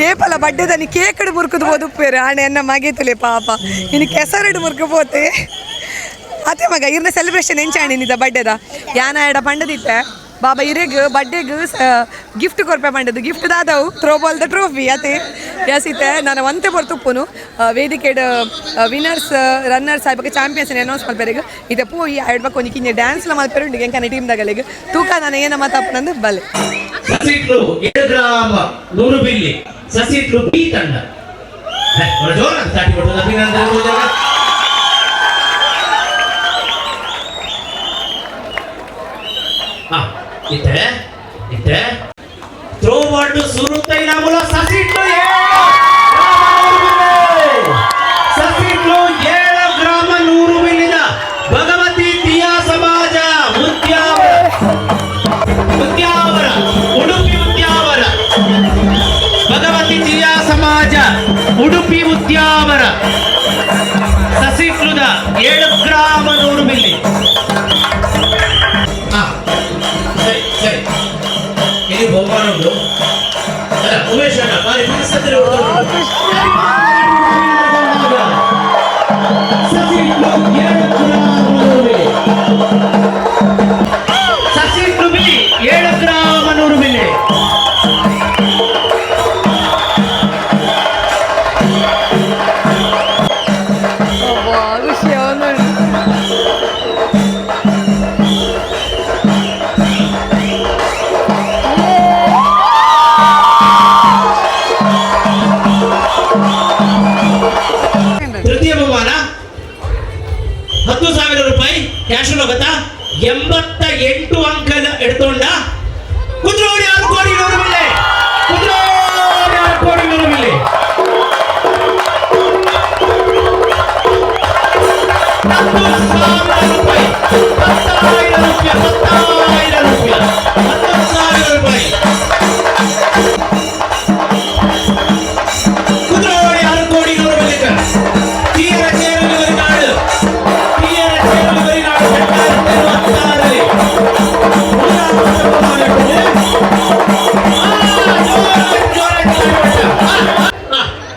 ಏಪಲ ಬಡ್ಡೆದ ನೀ ಕೇಕಡು ಮುರ್ಕುದು ಓದುಪ್ಪೇರು ಆಣೆ ಅನ್ನ ಮಗೆ ತುಲೆ ಪಾಪ ಇನ್ನು ಕೆಸರಡು ಮುರ್ಕು ಪೋತೆ ಅದೇ ಮಗ ಇರ್ನ ಸೆಲೆಬ್ರೇಷನ್ ಎಂಚಾಣಿ ನಿದ ಬಡ್ಡೆದ ಯಾನ ಎಡ ಪಂಡದಿತ್ತೆ ಬಾಬಾ ಇರೆಗ್ ಬಡ್ಡೆಗ್ ಗಿಫ್ಟ್ ಕೊರ್ಪೆ ಪಂಡದು ಗಿಫ್ಟ್ ದಾದವು ಥ್ರೋಬಾಲ್ ದ ಟ್ರೋಫಿ ಅತೆ ಯಾಸಿತೆ ನಾನು ಒಂತೆ ಬರ್ತುಪ್ಪುನು ವೇದಿಕೆಡ್ ವಿನ್ನರ್ಸ್ ರನ್ನರ್ಸ್ ಆಯ್ಬೇಕು ಚಾಂಪಿಯನ್ಸ್ ಅನೌನ್ಸ್ ಮಲ್ಪೆರೆಗ್ ಇದೆ ಪೋಯಿ ಆಡ್ಬೇಕು ಒಂದು ಕಿಂಜೆ ಡ್ಯಾನ್ಸ್ಲ ಮಲ್ಪೆರು ಎಂಕನ ಟೀಮ್ದಾಗಲಿಗೆ ತೂಕ ನಾನು ಏನ ಮಾತಾಪನಂದು ಬಲೆ Sasihithlu 7 gram 100 milli Sasihithlu B ತಂಡ ಜೋರ ಸ್ಟಾರ್ಟ್ ಕೊಟ್ಟು ಅಭಿನಂದನೆ. ಇತ್ತೆ ಥ್ರೋಬಾಲ್ ಸುರುತ್ತ ಇನಾಮುಲ ಸಸಿಹಿತ್ಲು 7 ಗ್ರಾಮ 100 ಮಿಲ್ಲಿದ ಭಗವತಿ ಥೀಯಾ ಸಮಾಜ ಉದ್ಯಾವರ ಉಡುಪಿ ಉದ್ಯಾವರ ಭಗವತಿ ಥೀಯಾ ಸಮಾಜ ಉಡುಪಿ ಉದ್ಯಾವರ ಸಸಿಹಿತ್ಲುದ 7 ಗ್ರಾಮ 100 ಮಿಲ್ಲಿ. ಸರಿ ಇದು ಬಹುಮಾನ ಉಂಟು ಉಮೇಶ್ ಅಣ್ಣ ಬಾರಿ ಸಸಿಹಿತ್ಲು 7 ಗ್ರಾಮ 100 ಮಿಲ್ಲಿ. ಖುಷಿ ಅವನು ತೃತೀಯ ಬಹುಮಾನ 10,000 ರೂಪಾಯಿ ಕ್ಯಾಶ್ ನಗದ 88 ಅಂಕ ಎಡ್ತೊಂಡ ಕುದ್ರೋಡಿ 6 ಕೋಟಿ 100 ಮಿಲ್ಲಿ. ಕುದ್ರೋಡಿ 6 ಕೋಟಿ 100 ಮಿಲ್ಲಿ. 10,000 ರೂಪಾಯಿ 10,000 ರೂಪಾಯಿ 10,000 ರೂಪಾಯಿ ಕುದ್ರೋಡಿ 6 ಕೋಟಿ 100 ಮಿಲ್ಲಿ. ತೀಯರೆ ನಾಡು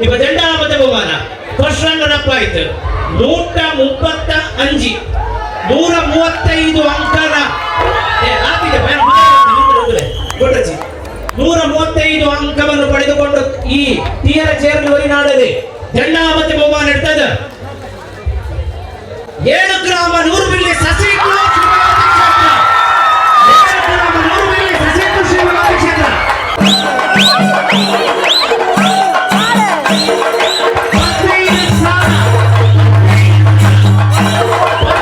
ಇವ ದಂಡಾಮತ ಬಹುಮಾನ ಫಸ್ಟ್ ರನ್ನರ್ ಅಪ್ ಆಯ್ತು 135 135 ಅಂಕನ 135 ಅಂಕವನ್ನು ಪಡೆದುಕೊಂಡು ಈ ತೀಯರ ಚೇರ್ಲಿ ಒರಿನಾಡಲ್ಲಿ ದಂಡಾಮತ ಬಹುಮಾನ ಇರ್ತದೆ. 7 ಗ್ರಾಮ 100 ಮಿಲಿ ಸಸಿಹಿತ್ಲು ಶ್ರೀ ಭಗವತಿ ಕ್ಷೇತ್ರ. 7 ಗ್ರಾಮ 100 ಮಿಲಿ ಸಸಿಹಿತ್ಲು ಶ್ರೀ ಭಗವತಿ ಕ್ಷೇತ್ರ.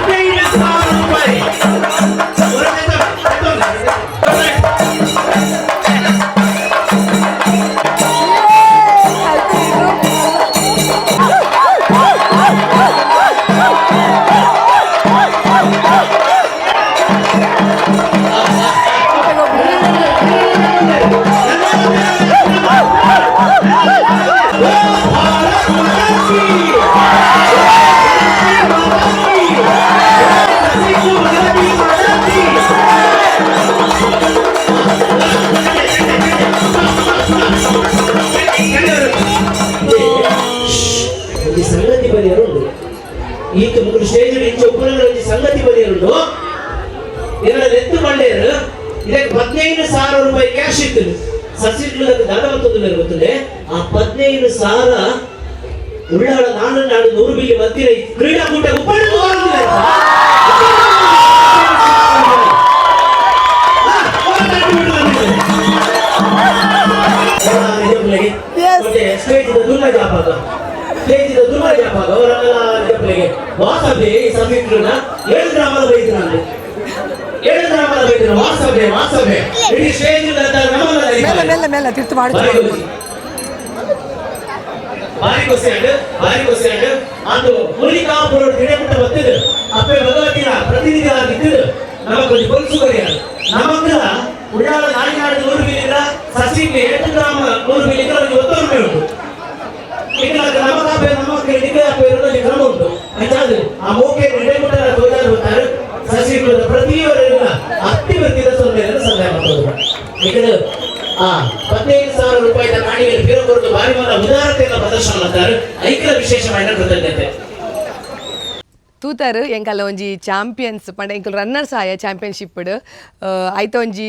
15,000 ರೂಪಾಯಿ. ಸಂಗತಿ ಬರೆಯರುಂಡು ಈತ ಮುಗ್ಳು ಸ್ಟೇಜ್ ಇಂಚು ಒಬ್ಬರ ಸಂಗತಿ ಬರೆಯರುಂಡು ಇದರ ಎತ್ತು ಮಂಡ್ಯರು ಇದಕ್ಕೆ 15,000 ರೂಪಾಯಿ ಕ್ಯಾಶ್ ಇತ್ತು. ಸಸಿಹಿತ್ಲು ದಾನವಂತದ್ದು ಗೊತ್ತದೆ. ಆ 15,000 ಉಳ್ಳಾಳ ನಾಡು 100 ಬಿಲ್ಲಿ ಮಧ್ಯೆ ಕ್ರೀಡಾಕೂಟ ಸ್ಟೇಜ್ ದುರ್ಮಜಾಪಾಗ ಅವರೆಲ್ಲ ಜಪ್ಪಲಿಗೆ ವಾಸಭೆ ಸಸಿಹಿತ್ಲುನ 7 ಗ್ರಾಮದ ಬೈದ್ರು 7 ಗ್ರಾಮದ ಬೈದ್ರು ವಾಸಭೆ ಇಡೀ ಸ್ಟೇಜ್ ಭಾರಿ ಕೊಸೆಂಡ್ ಅದು ಮುಲಿಕಾಪುರ ಗಿಡಪುಟ್ಟ ಬರ್ತದೆ ಅಪ್ಪೆ ಭಗವತಿನ ಪ್ರತಿನಿಧಿ ಆಗಿದ್ದು ನಮಗೊಂದು ಕೊಲ್ಸುವರಿಯ ನಮಗ ಉಳ್ಳಾಳ ನಾಡಿನಾಡು 100 ಮಿಲಿಂದ ಸಸಿಹಿತ್ಲು 8 ಗ್ರಾಮ 100 ಮಿಲಿಂದ ಒಂದು 100 ರೂಪಾಯಿ ಉಂಟು. ಈಗ ನಮ್ಮ ಕ್ರಮ ಉಂಟು ಅದಾದ್ರೆ ಆ ಮೋಕೆ ಗಿಡಪುಟ್ಟ ತೋಜಾರು ಸಸಿಹಿತ್ಲು ಪ್ರತಿಯೊಬ್ಬರಿಗೂ ಅತಿ ವ್ಯಕ್ತಿಯ ಸಂದೇಹ ಮಾಡೋದು. ಈಗ 15,000 ರೂಪಾಯಿ ನಾಡಿಗೆ ಬೀರಬಹುದು ಭಾರಿ ಉದಾರತೆಯನ್ನು ಪ್ರದರ್ಶನ ಮಾಡ್ತಾರೆ. ಐಕ್ಯ ವಿಶೇಷమైన ಕೃತಜ್ಞತೆ ತೂತಾರು ಎಂಕಲ್ಲ ಒಂಜಿ ಚಾಂಪಿಯನ್ಸ್ ಪಂಡ ಎಂಕಲ್ ರನ್ನರ್ಸ್ ಆಯ ಚಾಂಪಿಯನ್ಶಿಪ್ ಐತ ಒಂಜಿ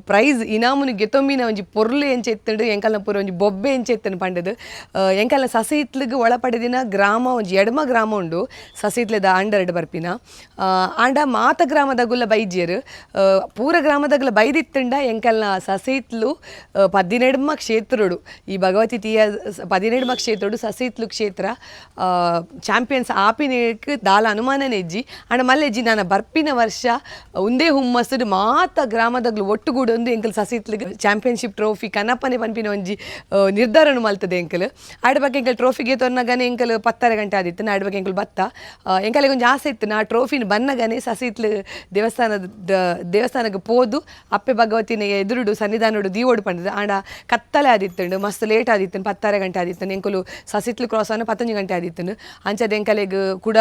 ಪ್ರೈಸ್ ಇನಾಮುನು ಗೆತೊಂಬಿನ ಒಂಜಿ ಪೊರ್ಲು ಎಂಚ ಎತ್ತಂಡು ಎಂಕಲ್ನ ಪೂರ ಒಂಜಿ ಬೊಬ್ಬೆ ಎಂಚ ಎತ್ತನು ಪಂಡದು ಎಂಕಲ್ನ ಸಸಿಹಿತ್ಲುಗ್ ಒಳಪಡೆದಿನ ಗ್ರಾಮ ಒಂಜಿ ಎಡ್ಮ ಗ್ರಾಮ ಉಂಡು ಸಸಿಹಿತ್ಲದ ಅಂಡರ್ಡ್ ಬರ್ಪಿನ ಆಂಡ ಮಾತ ಗ್ರಾಮದಗುಲ್ಲ ಬೈಜ್ಯರು ಪೂರ ಗ್ರಾಮದಗುಲ ಬೈದಿತ್ತಂಡ ಎಂಕಲ್ನ ಸಸಿಹಿತ್ಲು 17 ಕ್ಷೇತ್ರಡು ಈ ಭಗವತಿ ತೀಯ 17 ಕ್ಷೇತ್ರಡು ಸಸಿಹಿತ್ಲು ಕ್ಷೇತ್ರ ಚಾಂಪಿಯನ್ಸ್ ಆಪಿನೇಕ್ ದಾಲ ಅನುಮಾನನೆ ಇಜ್ಜಿ ಆಂಡ ಮಲ್ಲೆಜ್ಜಿ ನಾನು ಬರ್ಪಿನ ವರ್ಷ ಉಂದೇ ಹುಮ್ಮಸ್ಸು ಮಾತ ಗ್ರಾಮದಗ್ಲು ಒಟ್ಟುಗೂಡೊಂದು ಎಂಕಲ್ ಸಸಿಹಿತ್ಲಿಗೆ ಚಾಂಪಿಯನ್ಶಿಪ್ ಟ್ರೋಫಿ ಕನಪನೆ ಪನ್ಪಿನ ಒಂಜಿ ನಿರ್ಧಾರನು ಮಲ್ತದೆ ಎಂಕಲ್ ಆಡ ಬಗ್ಗೆ ಎಂಕಲ್ ಟ್ರೋಫಿಗೆ ತೊನ್ನಗನೆ ಎಂಕಲ್ 10 ಗಂಟೆ ಆದಿತ್ತು ಆಡ ಬಗ್ಗೆ ಎಂಕಲ್ ಬತ್ತ ಎಂಕಲಿಗೆ ಒಂಜಿ ಆಸೆ ಇತ್ತು ನಾ ಟ್ರೋಫಿನ ಬನ್ನಗನೆ ಸಸಿಹಿತ್ಲು ದೇವಸ್ಥಾನಕ್ಕೆ ಪೋದು ಅಪ್ಪೆ ಭಗವತಿನ ಎದುರುಡು ಸನ್ನಿಧಾನಡು ದೀವೋಡು ಪಂಡದು ಆಂಡ ಕತ್ತಲೆ ಆದಿತ್ತಂಡು ಮಸ್ತ್ ಲೇಟ್ ಆದಿತ್ತು 10 ಗಂಟೆ ಆದಿತ್ತು ಎಂಕಲು ಸಸಿಹಿತ್ಲು ಕ್ರಾಸ್ ಅನ್ನು 15 ಗಂಟೆ ಆದಿತ್ತು ಅಂಚದ ಎಂಕಲಿಗೆ ಕೂಡ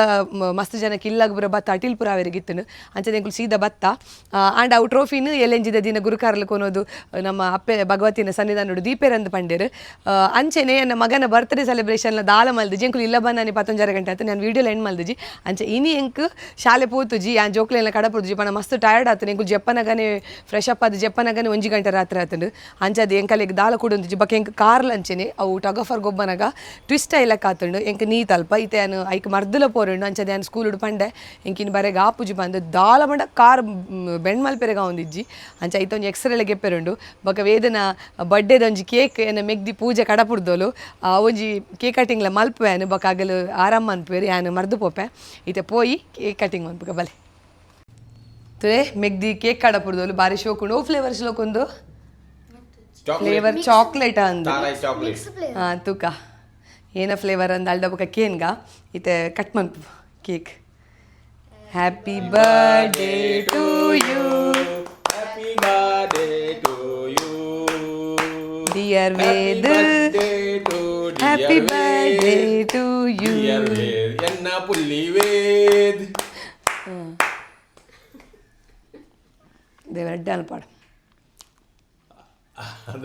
ಮಸ್ತ್ ಜನಕ್ಕೆ ಇಲ್ಲಾಗ ಬರೋ ಬತ್ತ ಅಟಿಲ್ಪುರ ಅವರಿಗಿತ್ತು ಅಂಚದ ಎಂಕಲು ಸೀದಾ ಬತ್ತ ಆಂಡ ಅವು ಟ್ರೋಫಿನ ಎಲೆಂಜಿದ ದಿನ ಗುರುಕಾರ್ಲು ಕೊನೋದು ನಮ್ಮ ಅಪ್ಪೆ ಭಗವತಿನ ಸನ್ನಿಧಾನಡು ದೀಪೇರಂದು ಪಂಡೇರು ಅಂಚೆನೆ ನನ್ನ ಮಗನ ಬರ್ತ್ಡೇ ಸೆಲೆಬ್ರೇಷನ್ಲ ದಾಲ ಮಲ್ದಿಜಿ ಎಂಕುಲು ಇಲ್ಲ ಬಂದಾನೆ 15 ಗಂಟೆ ಆಯ್ತು ನಾನು ವೀಡಿಯೋಲ ಎಂಡ್ ಮಲ್ದಿಜಿ ಅಂಚೆ ಇನಿ ಎಂಕ್ ಶಾಲೆ ಪೋತುಜಿ ಆ ಜೋಕ್ಲೆಲ್ಲ ಕಡಪುಜಿ ಪಣ ಮಸ್ತ್ ಟಯರ್ಡ್ ಆತನು ಎಂಕುಲು ಜಪ್ಪನಗನೆ ಫ್ರೆಶ್ ಅಪ್ ಆದ ಜಪ್ಪನಗನೆ 1 ಗಂಟೆ ರಾತ್ರಿ ಆತನು ಅಂಚದು ಎಂಕಲಿಗೆ ದಾಲ ಕುಡೊಂದಿಜಿ ಬಕ್ಕ ಎಂಕ್ ಕಾರ್ಲ್ ಅಂಚೆನೆ ಅವು ಟಗಫರ್ ಗೊಬ್ಬನಗ ಟ್ವಿಸ್ಟ್ ಐಲಕ್ ಆತುಂಡು ಎಂಕ್ ನೀ ತಲ್ಪ ಐತೆ ನಾನು ಐಕ್ ಮರ್ದುಲ ಪೋರುಂಡು ಅಂಚದೆ ನಾನು ಸ್ಕೂಲ್ ಪಂಡೆ ಎಂಕಿನ ಬರೆಗೆ ಆಪುಜಿ ಬಂದು ದಾಲ ಬಂಡ ಕಾರ್ ಬೆಣ್ಮಲ್ಪೆರೆಗ ಒಂದಿಜ್ಜಿ ಅಂಚ ಐತ ಒಂಜಿ ಎಕ್ಸ್ರೇಲೆ ಗೆಪ್ಪೆರುಂಡು ಬೊಕ ವೇದನ ಬರ್ಡೇದ ಒಂಜಿ ಕೇಕ್ ಏನ ಮೆಗ್ದಿ ಪೂಜೆ ಕಡಪುರ್ದೋಲು ಒಂಜಿ ಕೇಕ್ ಕಟಿಂಗ್ಲ ಮಲ್ಪುವೆನು ಬೊಕ ಆಗಲು ಆರಾಮ ಅನ್ಪೇರು ಯಾನು ಮರ್ದು ಪೋಪೆ ಈತೆ ಪೋಯಿ ಕೇಕ್ ಕಟಿಂಗ್ ಮನ್ಪುಗ ಬಲೆ ತುಲೆ ಮೆಗ್ದಿ ಕೇಕ್ ಕಡಪುರ್ದೋಲು ಬಾರಿ ಶೋಕುಂಡು ಓ ಫ್ಲೇವರ್ ಶೋಕುಂದು ಫ್ಲೇವರ್ ಚಾಕ್ಲೇಟ್ ಅಂದು ತೂಕ ಏನ ಫ್ಲೇವರ್ ಅಂದ ಅಲ್ಡ ಬೊಕ ಕೇನ್ಗ ಈತೆ ಕಟ್ ಮನ್ಪು cake happy birthday to you Happy birthday to you. Dear Ved, happy birthday to you. Dear Ved, enna pulli Ved. ದೇವರ ಅಡ್ಡಾಲ್ ಪಾಡು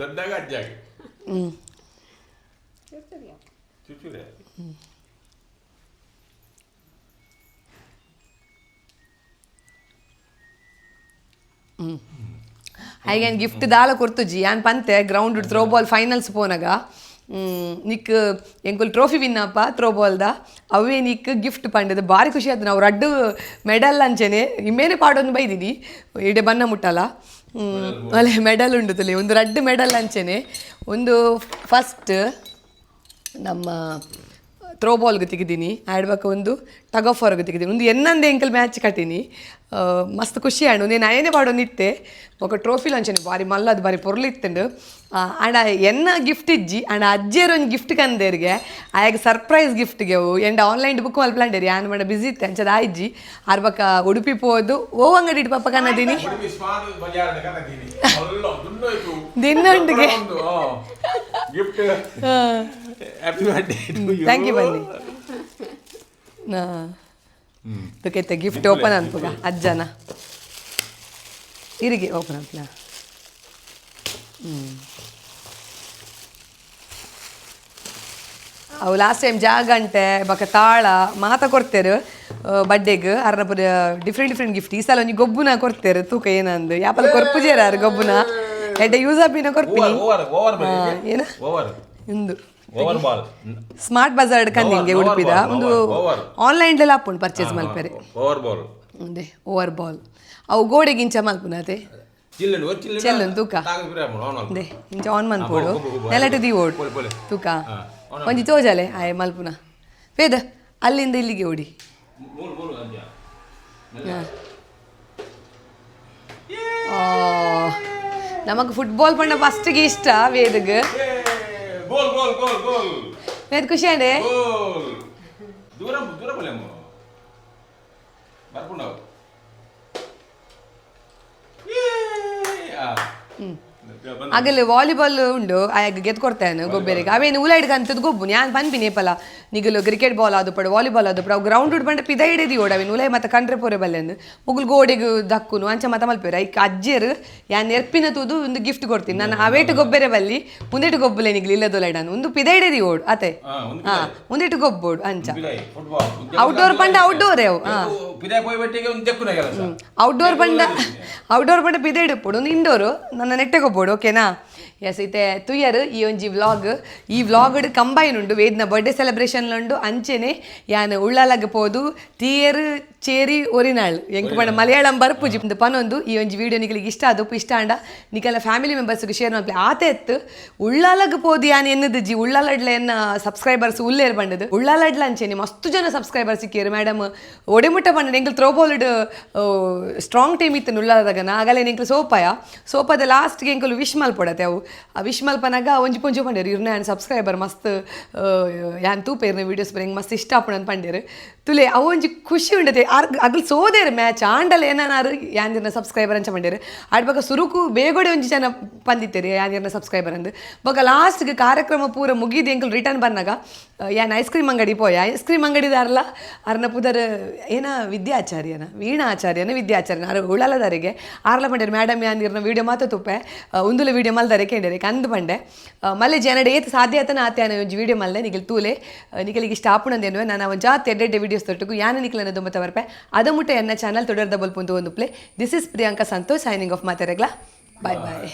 ದೊಡ್ಡಾಗ ಅಜ್ಜಾಗಿ ಚುಚ್ಚುರೆ ಐಗೇನು ಗಿಫ್ಟ್ ದಾಲ ಕೊರ್ತುಜಿ ಯಾನ್ ಪಂತೆ ಗ್ರೌಂಡ್ ಥ್ರೋಬಾಲ್ ಫೈನಲ್ಸ್ ಪೋನಾಗ ನಿಕ್ ಎಂಕುಲ್ ಟ್ರೋಫಿ ವಿನ್ನಪ್ಪ ಥ್ರೋಬಾಲ್ದ ಅವೇ ನಿಕ್ ಗಿಫ್ಟ್ ಪಂಡದು ಭಾರಿ ಖುಷಿ ಆಯ್ತು ನಾವು ರಡ್ಡು ಮೆಡಲ್ ಅಂಚೆನೆ ಇಮ್ಮೇನೆ ಪಾಡೊಂದು ಬೈದಿನಿ ಇಡೆ ಬಣ್ಣ ಮುಟ್ಟಲ್ಲ ಅಲ್ಲೇ ಮೆಡಲ್ ಉಂಡು ತಲೆ ಒಂದು ರಡ್ಡು ಮೆಡಲ್ ಅಂಚೆನೆ ಒಂದು ಫಸ್ಟ್ ನಮ್ಮ ಥ್ರೋಬಾಲ್ಗೆ ತೆಗಿದೀನಿ ಆಡ್ಬೇಕು ಒಂದು ಟಗ್ ಆಫ್ ವಾರ್ಗೆ ತೆಗಿದೀನಿ ಒಂದು ಎನ್ನಂದು ಎಂಕಲ್ ಮ್ಯಾಚ್ ಕಟ್ಟೀನಿ ಮಸ್ತ್ ಖುಷಿ ಆಂಡು నేను ఆయనే పాడొనిత్తే ఒక ట్రోఫీ లంచని బారి మళ్ళీ అది బారి పొరలిత్తండు అండ్ ఎన్న గిఫ్ట్ ఇజ్ಜಿ అండ్ ಅಜ್ಜೇರು ಒಂದು ಗಿಫ್ಟ್ ಕಂದೇರಿಗೆ ಆಗ ಸರ್ಪ್ರೈಸ್ ಗಿಫ್ಟ್ಗೆ ಅವು ಎಂಡ್ ಆನ್ಲೈನ್ ಬುಕ್ ಮಲ್ಪ್ಲಾಂಡೇರಿ ಆನ್ ಮಾಡ ಬಿಸಿ ಇತ್ತೆ ಅಂಚದ ಆಯ್ಜಿ ಆರ್ಬಕ ಉಡುಪಿ ಪೋದು ಓ ಅಂಗಡಿ ಇಟ್ಟು ಪಪ್ಪ ಕನ್ನದೀನಿ ದಿನ್ನೊಂದಿಗೆ gift happy birthday thank you ಬನ್ನಿ ಅದಕ್ಕೆ ಗಿಫ್ಟ್ ಓಪನ್ ಅನ್ಪುಗ ಅಜ್ಜನ ಇರಿಗೆ ಓಪನ್ ಅನ್ಪುನ ಅವು ಲಾಸ್ಟ್ ಟೈಮ್ ಜಾಗಂಟೆ ಬಕ ತಾಳ ಮಾತ ಕೊಡ್ತೇರು ಬಡ್ಡೆಗೆ ಅರ್ನ ಪುರ ಡಿಫ್ರೆಂಟ್ ಗಿಫ್ಟ್ ಈ ಸಲ ಒಂಜಿ ಗೊಬ್ಬುನ ಕೊಡ್ತೇರು ತೂಕ ಏನಂದು ಯಾಪಲ ಕೊರ್ಪುಜೇರ ಗೊಬ್ಬುನ ಎಡ್ಡೆ ಯೂಸ್ ಆಪಿನ ಕೊರ್ಪಿನಿ ಏನ ಇಂದು ಸ್ಮಾರ್ಟ್ ಬಜಾರ್ ಕಂದಿಂಗೆ ಉಡುಪಿದ ಒಂದು ಆನ್ಲೈನ್ಲೆಲ್ಲ ಹಾಕೊಂಡು ಪರ್ಚೇಸ್ ಮಲ್ಪೆರೆ ಅದೇ ಓವರ್ ಬಾಲ್ ಅವು ಗೋಡೆಗೆ ಇಂಚ ಮಲ್ಪುನತೆ ಚೆಲ್ಲನ್ ತೂಕ ಅದೇ ಇಂಚ ಆನ್ ಮನ್ಪೋಡು ನೆಲಟು ದಿ ಓಡ್ ತೂಕ ಒಂಜಿ ತೋಜಲೆ ಆಯ್ ಮಲ್ಪುನ ವೇದ ಅಲ್ಲಿಂದ ಇಲ್ಲಿಗೆ ಓಡಿ ನಮಗೆ ಫುಟ್ಬಾಲ್ ಪಂಡ ಫಸ್ಟ್ಗೆ ಇಷ್ಟ ವೇದಗೆ ವೇದ ಖುಷಿ ಅಂಡೆ ಆಗಲೇ ವಾಲಿಬಾಲ್ ಉಂಡು ಆಗ ಗೆದ್ದು ಕೊಡ್ತೇನೆ ಗೊಬ್ಬರಿಗೆ ಅವೇನು ಉಲಾಯ್ಡ್ಗೆ ಅಂತದ್ದು ಗೊಬ್ಬು ನಾನು ಪನ್ಪಿ ನೇಪಲ ನಿಗಲು ಕ್ರಿಕೆಟ್ ಬಾಲ್ ಆದು ಪಡು ವಾಲಿಬಾಲ್ ಆದು ಪಡು ಅವು ಗ್ರೌಂಡ್ ಉಡ್ ಬಂಡ ಪಿದ ಹಿಡಿದಿ ಓಡ ಅವೇನು ಉಲಾಯ್ ಮತ್ತೆ ಕಂಡ್ರೆ ಪೋರೆ ಬಲ್ಲೆಂದು ಮುಗುಲ್ ಗೋಡೆಗೆ ದಕ್ಕುನು ಅಂಚ ಮತ ಮಲ್ಪೇರ ಐಕ್ ಅಜ್ಜೇರು ಯಾನ್ ಎರ್ಪಿನ ತೂದು ಒಂದು ಗಿಫ್ಟ್ ಕೊಡ್ತೀನಿ ನಾನು ಅವೇಟು ಗೊಬ್ಬರೆ ಬಲ್ಲಿ ಮುಂದೆಟು ಗೊಬ್ಬಲೆ ನಿಗ್ಲಿ ಇಲ್ಲದೊಲೈ ನಾನು ಒಂದು ಪಿದ ಹಿಡಿದಿ ಓಡು ಅತೆ ಮುಂದೆಟು ಗೊಬ್ಬೋಡು ಅಂಚ ಔಟ್ಡೋರ್ ಪಂಡ ಔಟ್ಡೋರೇ ಅವು ಔಟ್ಡೋರ್ ಪಂಡ ಪಿದ ಹಿಡಿಪೋಡು ಒಂದು ಇಂಡೋರು ನನ್ನ ನೆಟ್ಟೆ ಗೊಬ್ಬೋಡು ಓಕೆನಾ ಎಸ್ ಐತೆ ತುಯ್ಯರು ಈ ಒಂಜಿ ಈ ವ್ಲಾಗ್ ಕಂಬೈನ್ ಉಂಡು ವೇದ್ನ ಬರ್ಡೇ ಸೆಲೆಬ್ರೇಷನ್ ಉಂಡು ಅಂಚೆನೆ ಯಾನ್ ಉಳ್ಳಾಲಗೆ ಪೋದು ಥಿಯೇರ್ ಚೇರಿ ಒರಿನಾಳ್ ಎಂಕ್ ಪಂಡ ಮಲಯಾಳಂ ಬರ್ಪುಜಿ ಪನೊಂದು ಈ ಒಂಜಿ ವಿಡಿಯೋ ನಿಗಳಿಗೆ ಇಷ್ಟ ಆದಪ್ಪು ಇಷ್ಟ ಅಂಡ ನಿಕಲ್ಲ ಫ್ಯಾಮಿಲಿ ಮೆಂಬರ್ಸ್ಗೆ ಶೇರ್ ಮಾಡ್ಲಿ ಆತ ಎತ್ತು ಉಳ್ಳಾಲಗೆ ಪೋದು ಯಾನ್ ಎನ್ನದಜ್ಜಿ ಉಳ್ಳಾಲಡ್ಲ ಎನ್ನ ಸಬ್ಸ್ಕ್ರೈಬರ್ಸ್ ಉಲ್ಲೇರ್ ಬಂಡದು ಉಳ್ಳಾಲಡ್ಲ ಅಂಚೆನೆ ಮಸ್ತು ಜನ ಸಬ್ಸ್ಕ್ರೈಬರ್ ಸಿಕ್ಕಿರು ಮೇಡಮ್ ಒಡೆಮುಟ್ಟ ಬಂಡ ಎಂಕಲ್ ಥ್ರೋಬಾಲ್ ಸ್ಟ್ರಾಂಗ್ ಟೀಮ್ ಇತ್ತು ಉಳ್ಳಾಲದಾಗನ ಆಗಲೇ ಎಂಕಲ್ ಸೋಪದ ಲಾಸ್ಟ್ಗೆ ಎಂಕಲ್ ವಿಶ್ ಮಲ್ಪೊಡತೆ ಅವು ಆ ವಿಶ್ ಮಲ್ಪನಾಗ ಒಂಜಿ ಪೊಂಜು ಪಂಡೇರು ಇವ್ರನ್ನ ಯಾನ್ ಸಬ್ಸ್ಕ್ರೈಬರ್ ಮಸ್ತ್ ಯಾನ್ ತೂಪೇರ್ನ ವೀಡಿಯೋಸ್ ಬರಂಗೆ ಮಸ್ತ್ ಇಷ್ಟ ಆಪಣ ಪಂಡೇರು ತುಲೆ ಅವು ಒಂಜಿ ಖುಷಿ ಉಂಡತೆ ಅಗಲ್ ಸೋದೇರು ಮ್ಯಾಚ್ ಆಂಡಲ್ ಏನಾರು ಯಾಂದಿನ ಸಬ್ಸ್ಕ್ರೈಬರ್ ಅಂಚ ಪಂಡೇರು ಆಡ್ಬಾಗ ಸುರುಕು ಬೇಗೋಡೆ ಒಂಜಿ ಜನ ಪಂದಿತ್ತೇರಿ ಯಾಂದಿನ ಸಬ್ಸ್ಕ್ರೈಬರ್ ಅಂದು ಬೊಕ ಲಾಸ್ಟ್ಗೆ ಕಾರ್ಯಕ್ರಮ ಪೂರ ಮುಗಿದು ಎಂಕಲ್ ರಿಟರ್ನ್ ಬಂದಾಗ ಯಾನ್ ಐಸ್ ಕ್ರೀಮ್ ಅಂಗಡಿ ಪೋಯ ಐಸ್ ಕ್ರೀಮ್ ಅಂಗಡಿದಾರಲ್ಲ ಅರ್ನ ಪುದರ್ ಏನ ವಿದ್ಯಾಚಾರ್ಯನ ವೀಣಾ ಆಚಾರ್ಯನ ವಿದ್ಯಾಚಾರ್ಯನ ಅರ ಉಳ್ಳಾಲದಾರಿಗೆ ಆರ್ಲ ಪಂಡೇರು ಮೇಡಮ್ ಯಾನ್ ವಿಡಿಯೋ ಮಾತ ತುಪ್ಪೆ ಉಂದುಲ ವಿಡಿಯೋ ಮಲ್ದಾರೆ ಕೇಂಡೇರೆ ಕಂದು ಪಂಡೆ ಮಲ್ಲೆ ಜನಡೆ ಏತ್ ಸಾಧ್ಯ ಆತನ ಆತ್ಯಾನ ಒಂಜಿ ವಿಡಿಯೋ ಮಲ್ಲೆ ನಿಖಿಲ್ ತೂಲೆ ನಿಖಲಿಗೆ ಇಷ್ಟ ಆಪುಣಂದೇನು ನಾನು ಜಾತಿ ಎಡ್ಡೆ ವಿಡಿಯೋಸ್ ತೊಟ್ಟುಗು ಯಾನ ನಿಖಿಲನ ದೊಂಬತ್ತ ಬರ್ಪೆ ಅದ ಮುಟ್ಟ ಎನ್ನ ಚಾನಲ್ ತೊಡರ್ದ ಬಲ್ಪು ಅಂತ ಒಂದು play this is Priyanka Santosh signing off ಮಾತಾರೆಗ್ಲಾ ಬಾಯ್ ಬಾಯ್